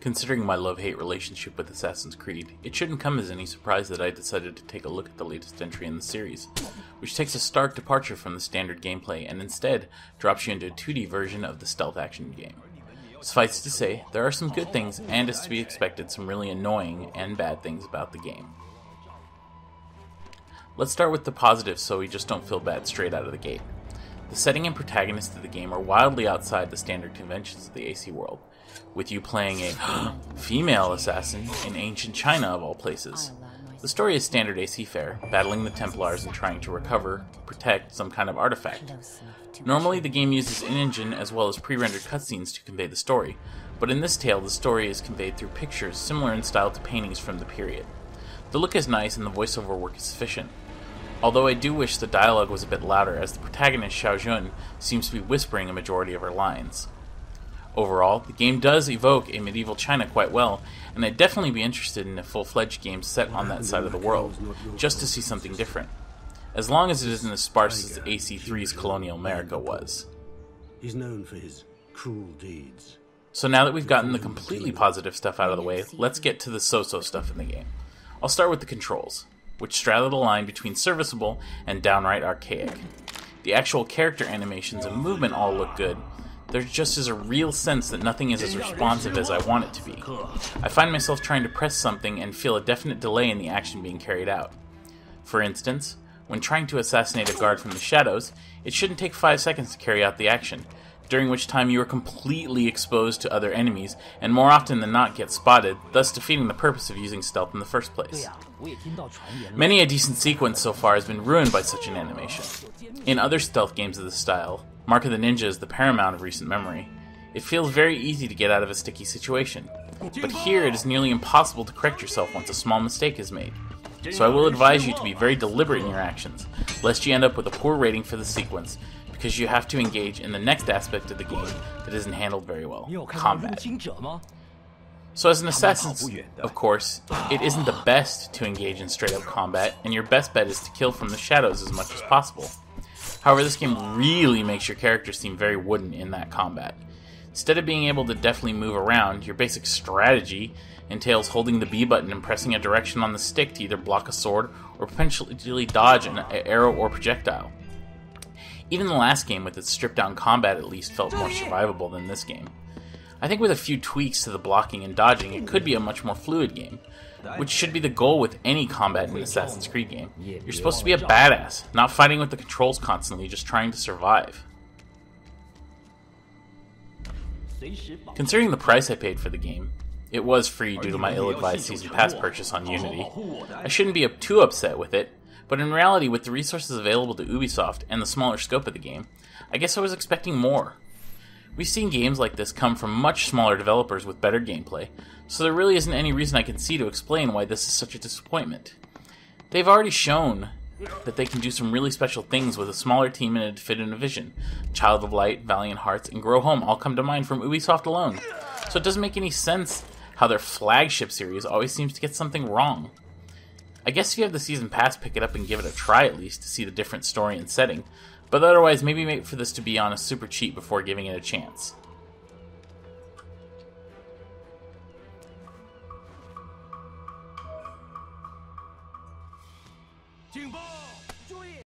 Considering my love-hate relationship with Assassin's Creed, it shouldn't come as any surprise that I decided to take a look at the latest entry in the series, which takes a stark departure from the standard gameplay and instead drops you into a 2D version of the stealth action game. Suffice to say, there are some good things and, as to be expected, some really annoying and bad things about the game. Let's start with the positives so we just don't feel bad straight out of the gate. The setting and protagonist of the game are wildly outside the standard conventions of the AC world, with you playing a female assassin in ancient China of all places. The story is standard AC fare, battling the Templars and trying to recover, protect some kind of artifact. Normally the game uses in-engine as well as pre-rendered cutscenes to convey the story, but in this tale the story is conveyed through pictures similar in style to paintings from the period. The look is nice and the voiceover work is sufficient, although I do wish the dialogue was a bit louder, as the protagonist Xiao Jun seems to be whispering a majority of her lines. Overall, the game does evoke a medieval China quite well, and I'd definitely be interested in a full-fledged game set on that side of the world, just to see something different, as long as it isn't as sparse as AC3's colonial America was. He's known for his cruel deeds. So now that we've gotten the completely positive stuff out of the way, let's get to the so-so stuff in the game. I'll start with the controls, which straddle the line between serviceable and downright archaic. The actual character animations and movement all look good. There just is a real sense that nothing is as responsive as I want it to be. I find myself trying to press something and feel a definite delay in the action being carried out. For instance, when trying to assassinate a guard from the shadows, it shouldn't take 5 seconds to carry out the action, during which time you are completely exposed to other enemies and more often than not get spotted, thus defeating the purpose of using stealth in the first place. Many a decent sequence so far has been ruined by such an animation. In other stealth games of this style, Mark of the Ninja is the paramount of recent memory. It feels very easy to get out of a sticky situation, but here it is nearly impossible to correct yourself once a small mistake is made. So I will advise you to be very deliberate in your actions, lest you end up with a poor rating for the sequence, because you have to engage in the next aspect of the game that isn't handled very well: combat. So as an assassin, of course, it isn't the best to engage in straight-up combat, and your best bet is to kill from the shadows as much as possible. However, this game really makes your character seem very wooden in that combat. Instead of being able to deftly move around, your basic strategy entails holding the B button and pressing a direction on the stick to either block a sword or potentially dodge an arrow or projectile. Even the last game, with its stripped-down combat, at least felt more survivable than this game. I think with a few tweaks to the blocking and dodging, it could be a much more fluid game, which should be the goal with any combat in an Assassin's Creed game. You're supposed to be a badass, not fighting with the controls constantly, just trying to survive. Considering the price I paid for the game, it was free due to my ill-advised Season Pass purchase on Unity, I shouldn't be too upset with it, but in reality, with the resources available to Ubisoft and the smaller scope of the game, I guess I was expecting more. We've seen games like this come from much smaller developers with better gameplay, so there really isn't any reason I can see to explain why this is such a disappointment. They've already shown that they can do some really special things with a smaller team and a definitive vision. Child of Light, Valiant Hearts, and Grow Home all come to mind from Ubisoft alone, so it doesn't make any sense how their flagship series always seems to get something wrong. I guess if you have the Season Pass, pick it up and give it a try at least to see the different story and setting, but otherwise maybe wait for this to be on a super cheap before giving it a chance.